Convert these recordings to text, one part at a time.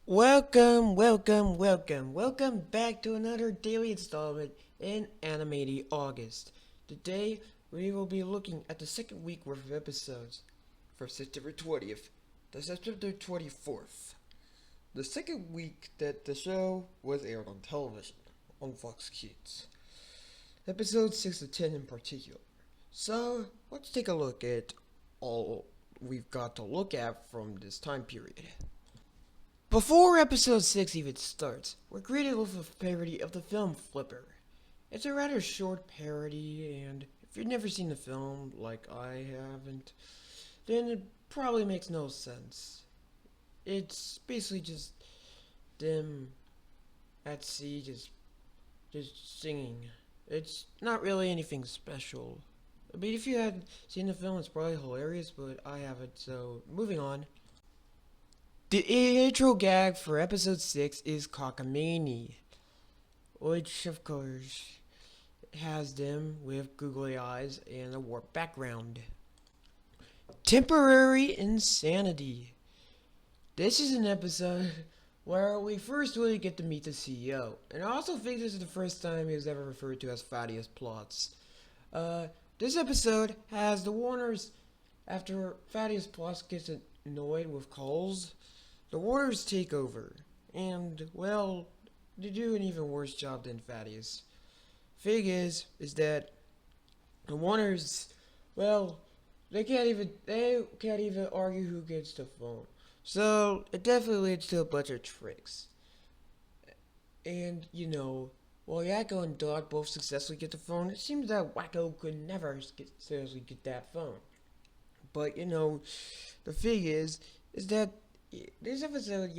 Welcome back to another daily installment in Animaniaugust. Today, we will be looking at the second week worth of episodes for September 20th to September 24th. The second week that the show was aired on television on Fox Kids. Episodes 6 to 10 in particular. So, let's take a look at all we've got to look at from this time period. Before episode 6 even starts, we're greeted with a parody of the film Flipper. It's a rather short parody, and if you've never seen the film, like I haven't, then it probably makes no sense. It's basically just them at sea just singing. It's not really anything special. I mean, if you had seen the film, it's probably hilarious, but I haven't, so moving on. The intro gag for episode 6 is cockamamie, which of course has them with googly eyes and a warped background. Temporary insanity. This is an episode where we first really get to meet the CEO, and I also think this is the first time he was ever referred to as Thaddeus Plots. This episode has the Warners, after Thaddeus Plots gets annoyed with calls, the Warners take over, and, well, they do an even worse job than Thaddeus. Thing is that the Warners, well, they can't even argue who gets the phone. So it definitely leads to a bunch of tricks. And while Yakko and Dog both successfully get the phone, it seems that Wacko could never seriously get that phone. But the thing is that this episode,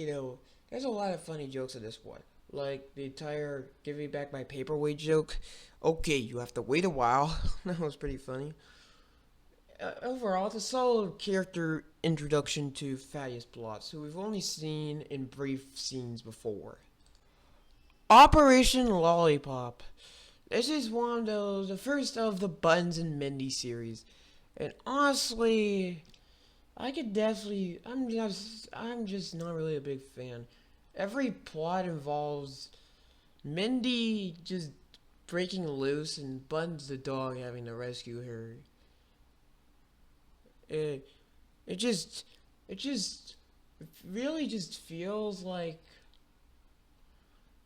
there's a lot of funny jokes in this one. Like the entire "give me back my paperweight" joke. Okay, you have to wait a while. That was pretty funny. Overall, it's a solid character introduction to Thaddeus Plots, who we've only seen in brief scenes before. Operation Lollipop. This is one of the first of the Buns and Mindy series, and honestly, I'm just not really a big fan. Every plot involves Mindy just breaking loose and Buns the dog having to rescue her. It, it just, it just, it really just feels like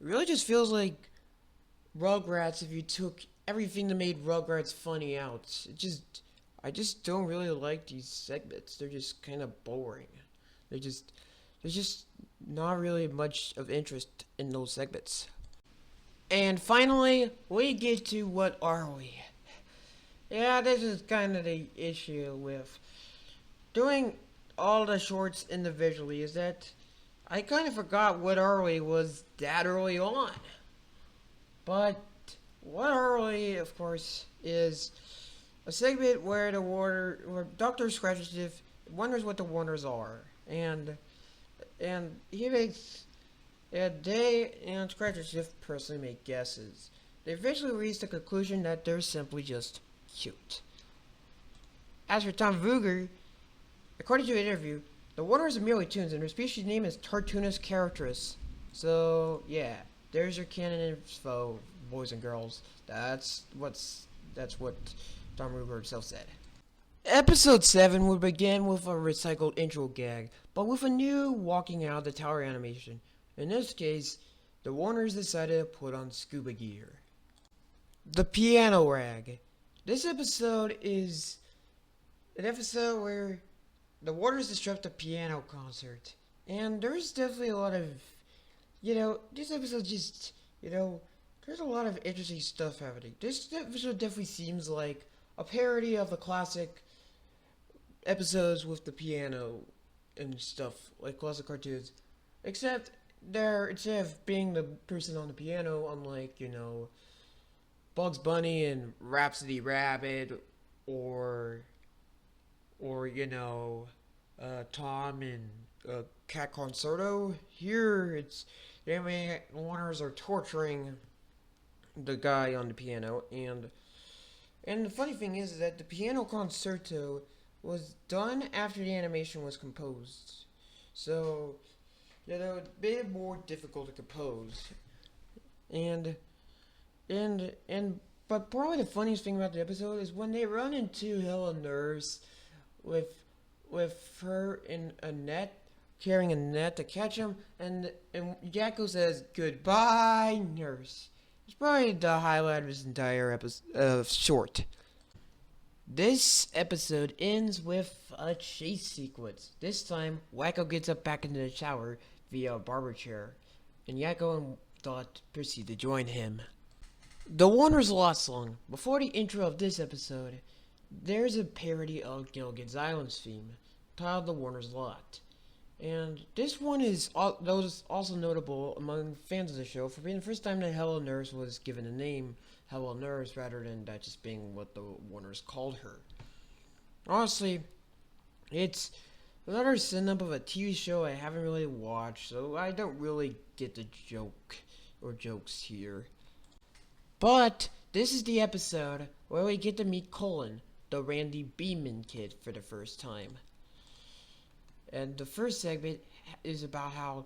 Rugrats if you took everything that made Rugrats funny out. I just don't really like these segments. They're just kind of boring. They just, there's just not really much of interest in those segments. And finally, we get to what are we? Yeah, this is kind of the issue with doing all the shorts individually is that I kind of forgot what are we was that early on. But what are we, of course, is a segment where where Doctor Scratches wonders what the wonders are, and he makes they and Scratches personally make guesses. They eventually reach the conclusion that they're simply just cute. As for Tom Vooger, according to an interview, the wonders are merely tunes, and their species name is Tartunus characteris. So yeah, there's your canon info, boys and girls. That's what Tom Ruger himself said. Episode 7 would begin with a recycled intro gag, but with a new walking out of the tower animation. In this case, the Warners decided to put on scuba gear. The piano rag. This episode is an episode where the Warners disrupt a piano concert. And there's definitely a lot of, this episode just, there's a lot of interesting stuff happening. This episode definitely seems like a parody of the classic episodes with the piano and stuff, like classic cartoons. Except instead of being the person on the piano, unlike, Bugs Bunny and Rhapsody Rabbit, or, Tom and Cat Concerto, here it's, the Warners are torturing the guy on the piano, and the funny thing is that the piano concerto was done after the animation was composed. So it made it more difficult to compose. And and but probably the funniest thing about the episode is when they run into Hella Nerves with her in a net, carrying a net to catch him, and Yakko says goodbye, nurse. It's probably the highlight of this entire episode short. This episode ends with a chase sequence. This time, Wacko gets up back into the shower via a barber chair, and Yakko and Dot proceed to join him. The Warner's Lost song. Before the intro of this episode, there's a parody of Gilligan's Island's theme, titled The Warner's Lot. And this one is also notable among fans of the show for being the first time that Hello Nurse was given a name, Hello Nurse, rather than that just being what the Warners called her. Honestly, it's another send-up of a TV show I haven't really watched, so I don't really get the joke or jokes here. But this is the episode where we get to meet Colin, the Randy Beeman kid, for the first time. And the first segment is about how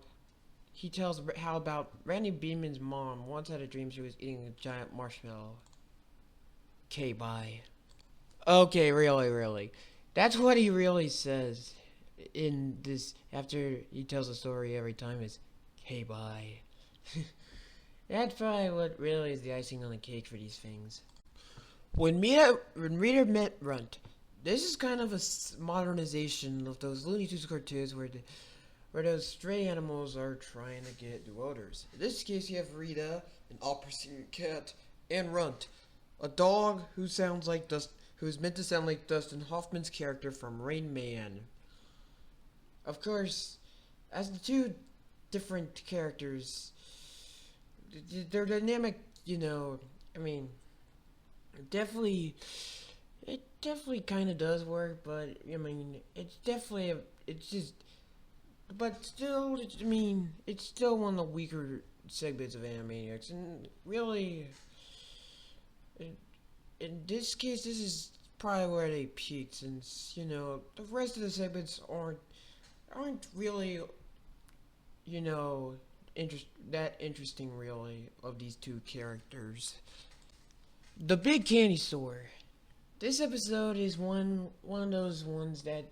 he tells how about Randy Beeman's mom once had a dream she was eating a giant marshmallow. Okay, bye. Okay, really. That's what he really says in this, after he tells the story every time, is, okay, bye. That's probably what really is the icing on the cake for these things. When Rita met Runt, this is kind of a modernization of those Looney Tunes cartoons where those stray animals are trying to get new owners. In this case, you have Rita, an all-perceiving cat, and Runt, a dog who's meant to sound like Dustin Hoffman's character from Rain Man. Of course, as the two different characters, their dynamic, definitely, it definitely kind of does work, but, it's still one of the weaker segments of Animaniacs, and really, in this case, this is probably where they peaked, since, the rest of the segments aren't really, that interesting, really, of these two characters. The Big Candy Store. This episode is one of those ones that,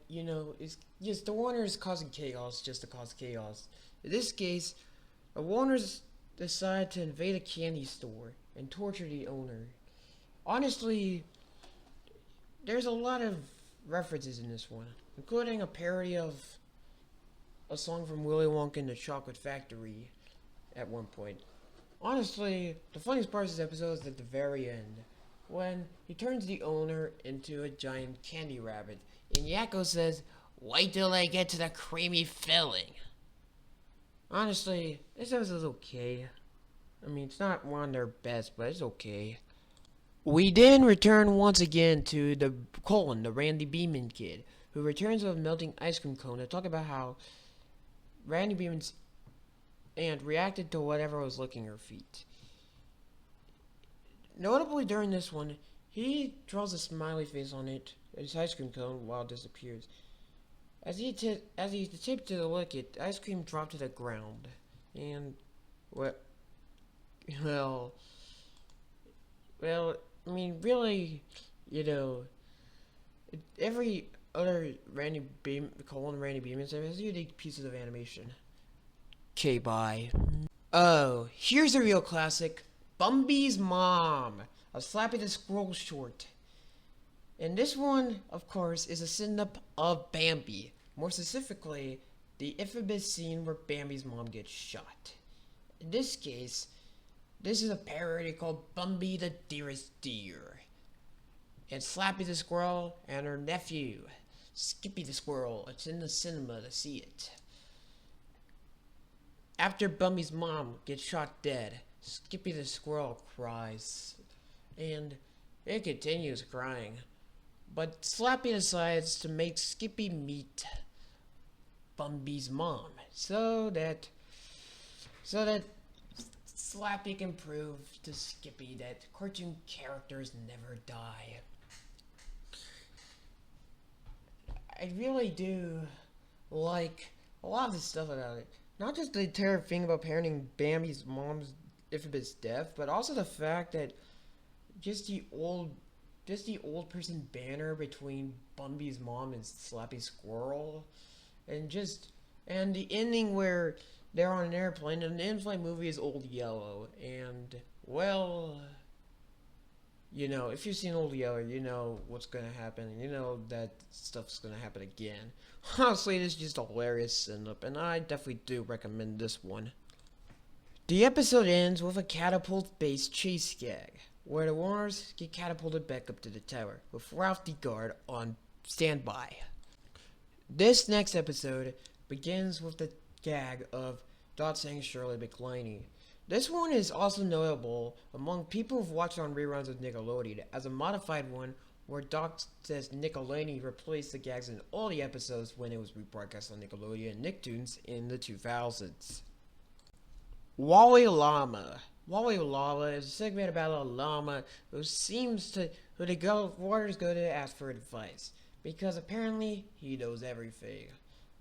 is just the Warners causing chaos just to cause chaos. In this case, the Warners decide to invade a candy store and torture the owner. Honestly, there's a lot of references in this one, including a parody of a song from Willy Wonka and the Chocolate Factory at one point. Honestly, the funniest part of this episode is at the very end, when he turns the owner into a giant candy rabbit, and Yakko says, "Wait till I get to the creamy filling." Honestly, this episode's okay. It's not one of their best, but it's okay. We then return once again to the Colin, the Randy Beeman kid, who returns with a melting ice cream cone to talk about how Randy Beeman's aunt reacted to whatever was licking her feet. Notably during this one, he draws a smiley face on his ice cream cone while it disappears. As he attempted to lick it, the ice cream dropped to the ground. And, well, really, every other Colin Randy Beeman has unique pieces of animation. Okay, bye. Oh, here's a real classic. Bumby's Mom, a Slappy the Squirrel short. And this one, of course, is a send-up of Bambi. More specifically, the infamous scene where Bambi's mom gets shot. In this case, this is a parody called Bumby the Dearest Deer. And Slappy the Squirrel and her nephew, Skippy the Squirrel. It's in the cinema to see it. After Bumby's mom gets shot dead, Skippy the Squirrel cries. And it continues crying. But Slappy decides to make Skippy meet Bumby's mom so that Slappy can prove to Skippy that cartoon characters never die. I really do like a lot of the stuff about it. not just the entire thing about parenting Bambi's mom's infamous death, but also the fact that just the old just the old person banner between Bumby's mom and Slappy Squirrel, and just and the ending where they're on an airplane and the in-flight movie is Old Yellow, and well, if you've seen Old Yeller, you know what's gonna happen. You know that stuff's gonna happen again. Honestly, this is just a hilarious send-up, and I definitely do recommend this one. The episode ends with a catapult-based chase gag, where the Warners get catapulted back up to the tower, with Ralph the guard on standby. This next episode begins with the gag of Dot saying Shirley MacLaine. This one is also notable among people who've watched on reruns of Nickelodeon as a modified one where Doc says Nickelodeon replaced the gags in all the episodes when it was rebroadcast on Nickelodeon and Nicktoons in the 2000s. Wally Llama. Wally Llama is a segment about a llama who the waters go to ask for advice because apparently he knows everything.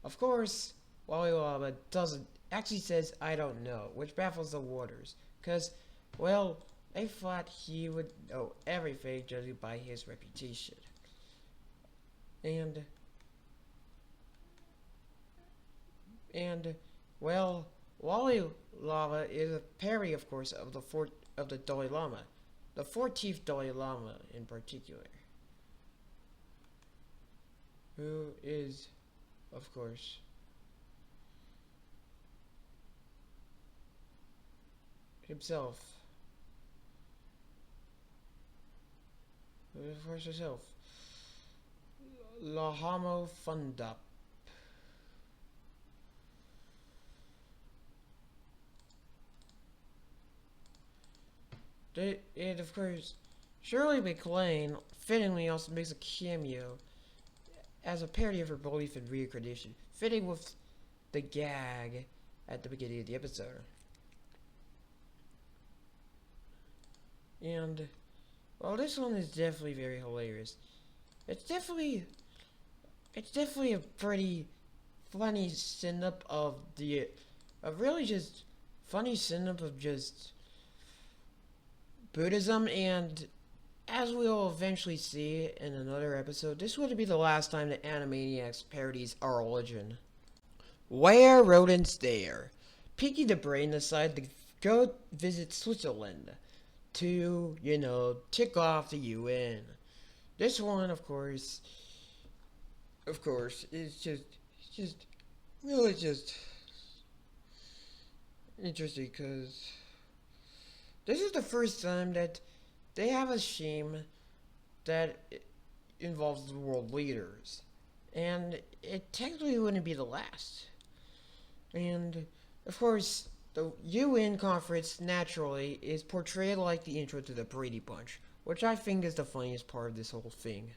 Of course, Wally Llama doesn't actually says I don't know, which baffles the waters, because, well, they thought he would know everything judging by his reputation. And well, Wally Lama is a parody, of course, of the Dalai Lama, the 14th Dalai Lama in particular, who is, of course, himself, Lahamo Fundup. And of course, Shirley MacLaine fittingly also makes a cameo as a parody of her belief in reincarnation, fitting with the gag at the beginning of the episode. And, well, this one is definitely very hilarious. It's definitely a pretty funny send-up of a really just funny send-up of just Buddhism, and as we'll eventually see in another episode, this would be the last time that Animaniacs parodies our origin. Where rodents there? Pinky the Brain decided to go visit Switzerland to, tick off the UN. This one, of course, is just really just interesting because this is the first time that they have a shame that involves the world leaders, and it technically wouldn't be the last. And of course, the UN conference naturally is portrayed like the intro to the Brady Bunch, which I think is the funniest part of this whole thing.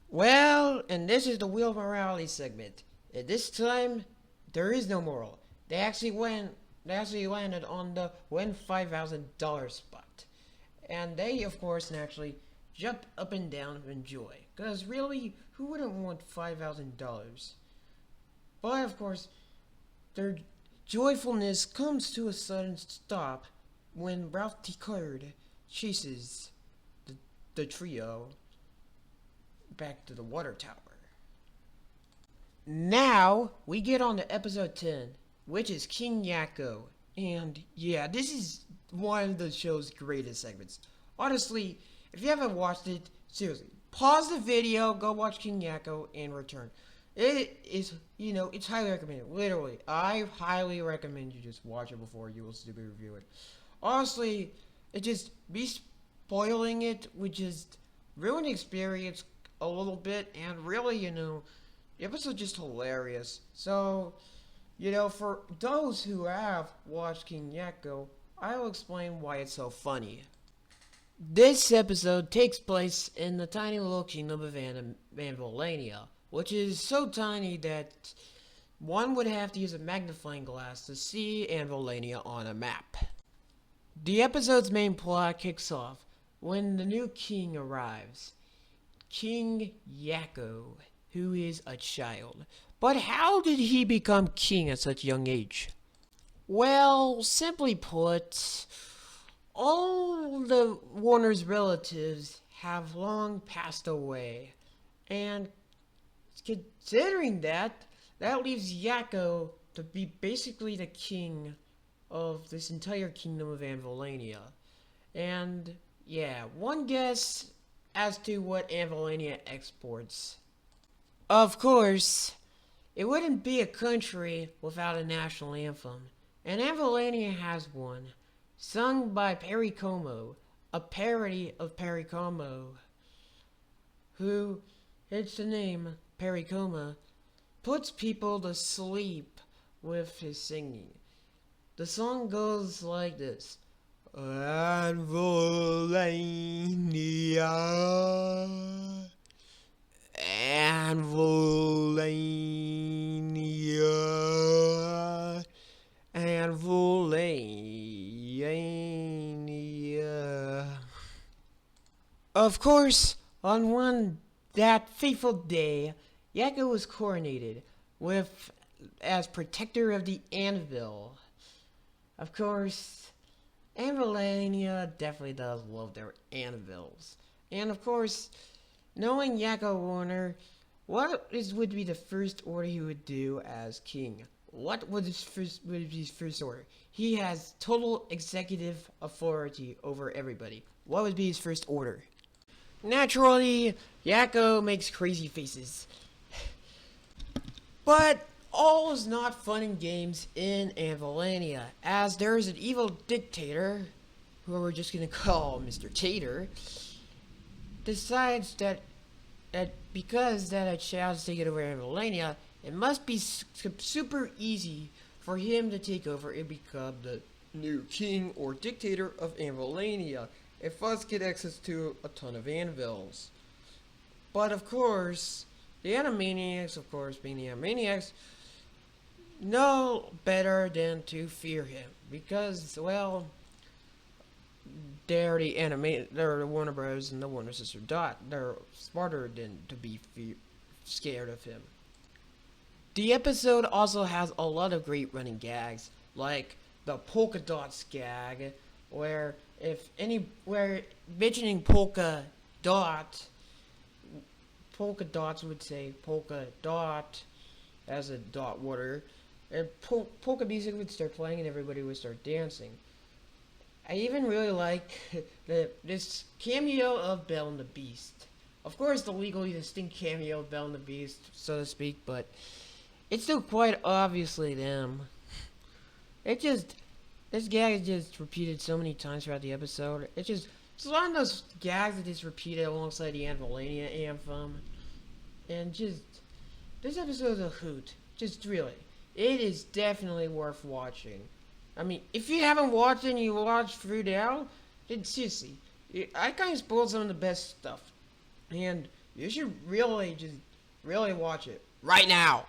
Well, and this is the Wheel of Morality segment. At this time, there is no moral. They actually landed on the win $5,000 spot. And they, of course, naturally jump up and down in joy. Because really, who wouldn't want $5,000? But, of course, their joyfulness comes to a sudden stop when Ralph T. Card chases the trio back to the water tower. Now, we get on to episode 10, which is King Yakko. And yeah, this is one of the show's greatest segments. Honestly, if you haven't watched it, seriously, pause the video, go watch King Yakko, and return. It is, it's highly recommended. Literally, I highly recommend you just watch it before you will stupid review it. Honestly, it just, me spoiling it would just ruin the experience a little bit, and really, the episode's just hilarious. So, for those who have watched King Yakko, I will explain why it's so funny. This episode takes place in the tiny little kingdom of Anvolania, which is so tiny that one would have to use a magnifying glass to see Anvolania on a map. The episode's main plot kicks off when the new king arrives, King Yakko, who is a child. But how did he become king at such a young age? Well, simply put, all the Warner's relatives have long passed away. And considering that, that leaves Yakko to be basically the king of this entire kingdom of Anvilania. And yeah, one guess as to what Anvilania exports. Of course, it wouldn't be a country without a national anthem, and Anvilania has one, sung by Perry Como, a parody of Perry Como, who, it's the name, Perry Como, puts people to sleep with his singing. The song goes like this. Anvilania, Anvilania, Anvilania. Of course, on one that fateful day, Yakko was coronated with as protector of the anvil. Of course, Anvilania definitely does love their anvils. And of course, knowing Yakko Warner, would be the first order he would do as king? What would be his first order? He has total executive authority over everybody. What would be his first order? Naturally, Yakko makes crazy faces. But all is not fun and games in Anvilania, as there is an evil dictator, who we're just gonna call Mr. Tater, decides that because that a child's taken over Anvilania, it must be super easy for him to take over and become the new king or dictator of Anvilania, and thus get access to a ton of anvils. But of course, the Animaniacs, of course, being the Animaniacs, know better than to fear him because, well, they're the Warner Bros. And the Warner Sister Dot. They're smarter than to be scared of him. The episode also has a lot of great running gags, like the polka dots gag, where mentioning polka dots would say polka dot as a dot water, and polka music would start playing and everybody would start dancing. I even really like this cameo of Belle and the Beast. Of course, the legally distinct cameo of Belle and the Beast, so to speak, but it's still quite obviously them. This gag is just repeated so many times throughout the episode. It's one of those gags that is repeated alongside the Anvilania anthem. And this episode is a hoot. Just really. It is definitely worth watching. I mean, if you haven't watched it and you watched through now, then seriously, I kind of spoiled some of the best stuff. And you should really watch it right now.